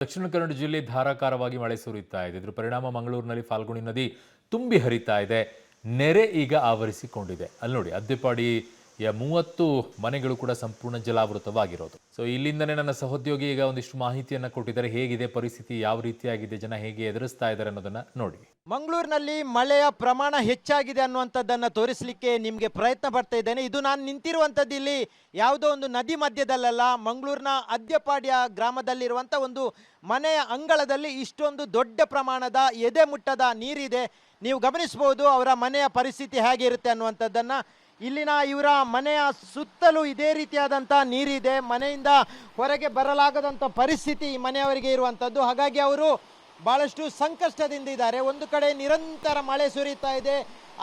ದಕ್ಷಿಣ ಕನ್ನಡ ಜಿಲ್ಲೆ ಧಾರಾಕಾರವಾಗಿ ಮಳೆ ಸುರಿಯುತ್ತಾ ಇದೆ. ಇದರ ಪರಿಣಾಮ ಮಂಗಳೂರಿನಲ್ಲಿ ಫಾಲ್ಗುಣಿ ನದಿ ತುಂಬಿ ಹರಿತಾ ಇದೆ. ನೆರೆ ಈಗ ಆವರಿಸಿಕೊಂಡಿದೆ. ಅಲ್ಲಿ ನೋಡಿ, ಅದ್ದೆಪಾಡಿಯ 30 ಮನೆಗಳು ಕೂಡ ಸಂಪೂರ್ಣ ಜಲಾವೃತವಾಗಿರೋದು. ಸೊ ಇಲ್ಲಿಂದನೇ ನನ್ನ ಸಹೋದ್ಯೋಗಿ ಈಗ ಒಂದಿಷ್ಟು ಮಾಹಿತಿಯನ್ನ ಕೊಟ್ಟಿದ್ದಾರೆ. ಹೇಗಿದೆ ಪರಿಸ್ಥಿತಿ, ಯಾವ ರೀತಿಯಾಗಿದೆ, ಜನ ಹೇಗೆ ಎದುರಿಸ್ತಾ ಇದ್ದಾರೆ ಅನ್ನೋದನ್ನ ನೋಡಿ. ಮಂಗಳೂರಿನಲ್ಲಿ ಮಳೆಯ ಪ್ರಮಾಣ ಹೆಚ್ಚಾಗಿದೆ ಅನ್ನುವಂಥದ್ದನ್ನು ತೋರಿಸಲಿಕ್ಕೆ ನಿಮಗೆ ಪ್ರಯತ್ನ ಪಡ್ತಾ ಇದ್ದೇನೆ. ಇದು ನಾನು ನಿಂತಿರುವಂಥದ್ದು ಇಲ್ಲಿ ಯಾವುದೋ ಒಂದು ನದಿ ಮಧ್ಯದಲ್ಲ, ಮಂಗಳೂರಿನ ಅದ್ದೆಪಾಡಿಯ ಗ್ರಾಮದಲ್ಲಿರುವಂಥ ಒಂದು ಮನೆಯ ಅಂಗಳದಲ್ಲಿ ಇಷ್ಟೊಂದು ದೊಡ್ಡ ಪ್ರಮಾಣದ ಎದೆ ಮುಟ್ಟದ ನೀರಿದೆ. ನೀವು ಗಮನಿಸಬಹುದು ಅವರ ಮನೆಯ ಪರಿಸ್ಥಿತಿ ಹೇಗೆ ಇರುತ್ತೆ ಅನ್ನುವಂಥದ್ದನ್ನು. ಇಲ್ಲಿನ ಇವರ ಮನೆಯ ಸುತ್ತಲೂ ಇದೇ ರೀತಿಯಾದಂಥ ನೀರಿದೆ. ಮನೆಯಿಂದ ಹೊರಗೆ ಬರಲಾಗದಂಥ ಪರಿಸ್ಥಿತಿ ಈ ಮನೆಯವರಿಗೆ ಇರುವಂಥದ್ದು. ಹಾಗಾಗಿ ಅವರು ಭಾಳಷ್ಟು ಸಂಕಷ್ಟದಿಂದ ಇದ್ದಾರೆ. ಒಂದು ಕಡೆ ನಿರಂತರ ಮಳೆ ಸುರಿತಾ ಇದೆ,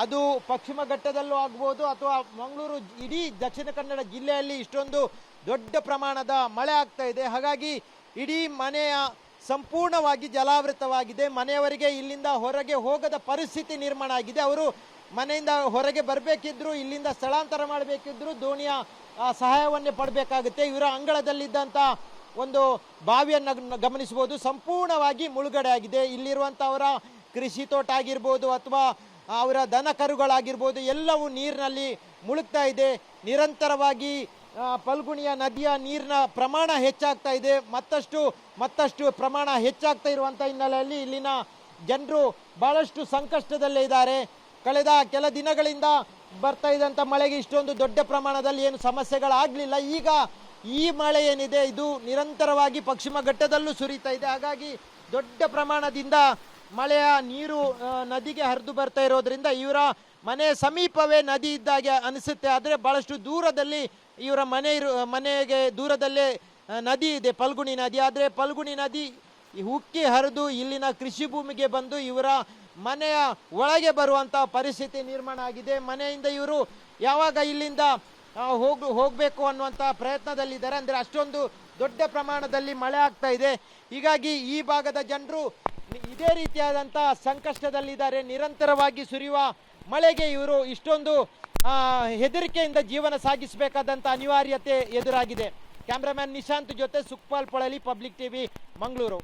ಅದು ಪಶ್ಚಿಮ ಘಟ್ಟದಲ್ಲೂ ಆಗ್ಬೋದು ಅಥವಾ ಮಂಗಳೂರು ಇಡೀ ದಕ್ಷಿಣ ಕನ್ನಡ ಜಿಲ್ಲೆಯಲ್ಲಿ ಇಷ್ಟೊಂದು ದೊಡ್ಡ ಪ್ರಮಾಣದ ಮಳೆ ಆಗ್ತಾ ಇದೆ. ಹಾಗಾಗಿ ಇಡೀ ಮನೆಯ ಸಂಪೂರ್ಣವಾಗಿ ಜಲಾವೃತವಾಗಿದೆ. ಮನೆಯವರಿಗೆ ಇಲ್ಲಿಂದ ಹೊರಗೆ ಹೋಗದ ಪರಿಸ್ಥಿತಿ ನಿರ್ಮಾಣ ಆಗಿದೆ. ಅವರು ಮನೆಯಿಂದ ಹೊರಗೆ ಬರಬೇಕಿದ್ರು, ಇಲ್ಲಿಂದ ಸ್ಥಳಾಂತರ ಮಾಡಬೇಕಿದ್ರು ದೋಣಿಯ ಸಹಾಯವನ್ನೇ ಪಡಬೇಕಾಗುತ್ತೆ. ಇವರ ಅಂಗಳದಲ್ಲಿದ್ದಂಥ ಒಂದು ಬಾವಿಯನ್ನು ಗಮನಿಸಬಹುದು, ಸಂಪೂರ್ಣವಾಗಿ ಮುಳುಗಡೆ ಆಗಿದೆ. ಇಲ್ಲಿರುವಂಥವರ ಕೃಷಿ ತೋಟ ಆಗಿರ್ಬೋದು ಅಥವಾ ಅವರ ದನ ಕರುಗಳಾಗಿರ್ಬೋದು ಎಲ್ಲವೂ ನೀರಿನಲ್ಲಿ ಮುಳುಗ್ತಾ ಇದೆ. ನಿರಂತರವಾಗಿ ಫಲ್ಗುಣಿಯ ನದಿಯ ನೀರಿನ ಪ್ರಮಾಣ ಹೆಚ್ಚಾಗ್ತಾ ಇದೆ. ಮತ್ತಷ್ಟು ಪ್ರಮಾಣ ಹೆಚ್ಚಾಗ್ತಾ ಇರುವಂಥ ಹಿನ್ನೆಲೆಯಲ್ಲಿ ಇಲ್ಲಿನ ಜನರು ಭಾಳಷ್ಟು ಸಂಕಷ್ಟದಲ್ಲೇ ಇದ್ದಾರೆ. ಕಳೆದ ಕೆಲ ದಿನಗಳಿಂದ ಬರ್ತಾ ಇದ್ದಂಥ ಮಳೆಗೆ ಇಷ್ಟೊಂದು ದೊಡ್ಡ ಪ್ರಮಾಣದಲ್ಲಿ ಏನು ಸಮಸ್ಯೆಗಳಾಗಲಿಲ್ಲ. ಈಗ ಈ ಮಳೆ ಏನಿದೆ ಇದು ನಿರಂತರವಾಗಿ ಪಶ್ಚಿಮ ಘಟ್ಟದಲ್ಲೂ ಸುರಿತಾ ಇದೆ. ಹಾಗಾಗಿ ದೊಡ್ಡ ಪ್ರಮಾಣದಿಂದ ಮಳೆಯ ನೀರು ನದಿಗೆ ಹರಿದು ಬರ್ತಾ ಇರೋದ್ರಿಂದ ಇವರ ಮನೆ ಸಮೀಪವೇ ನದಿ ಇದ್ದಾಗೆ ಅನಿಸುತ್ತೆ. ಆದರೆ ಭಾಳಷ್ಟು ದೂರದಲ್ಲಿ ಇವರ ಮನೆಗೆ ದೂರದಲ್ಲೇ ನದಿ ಇದೆ, ಫಲ್ಗುಣಿ ನದಿ. ಆದರೆ ಫಲ್ಗುಣಿ ನದಿ ಉಕ್ಕಿ ಹರಿದು ಇಲ್ಲಿನ ಕೃಷಿ ಭೂಮಿಗೆ ಬಂದು ಇವರ ಮನೆಯ ಒಳಗೆ ಬರುವಂಥ ಪರಿಸ್ಥಿತಿ ನಿರ್ಮಾಣ ಆಗಿದೆ. ಮನೆಯಿಂದ ಇವರು ಯಾವಾಗ ಇಲ್ಲಿಂದ ಹೋಗಬೇಕು ಅನ್ನುವಂಥ ಪ್ರಯತ್ನದಲ್ಲಿದ್ದಾರೆ. ಅಂದರೆ ಅಷ್ಟೊಂದು ದೊಡ್ಡ ಪ್ರಮಾಣದಲ್ಲಿ ಮಳೆ ಆಗ್ತಾ ಇದೆ. ಹೀಗಾಗಿ ಈ ಭಾಗದ ಜನರು ಇದೇ ರೀತಿಯಾದಂಥ ಸಂಕಷ್ಟದಲ್ಲಿದ್ದಾರೆ. ನಿರಂತರವಾಗಿ ಸುರಿಯುವ ಮಳೆಗೆ ಇವರು ಇಷ್ಟೊಂದು ಹೆದರಿಕೆಯಿಂದ ಜೀವನ ಸಾಗಿಸಬೇಕಾದಂಥ ಅನಿವಾರ್ಯತೆ ಎದುರಾಗಿದೆ. ಕ್ಯಾಮ್ರಾಮ್ಯಾನ್ ನಿಶಾಂತ್ ಜೊತೆ ಸುಕ್ಪಾಲ್ ಪೊಳಲಿ, ಪಬ್ಲಿಕ್ ಟಿವಿ, ಮಂಗಳೂರು.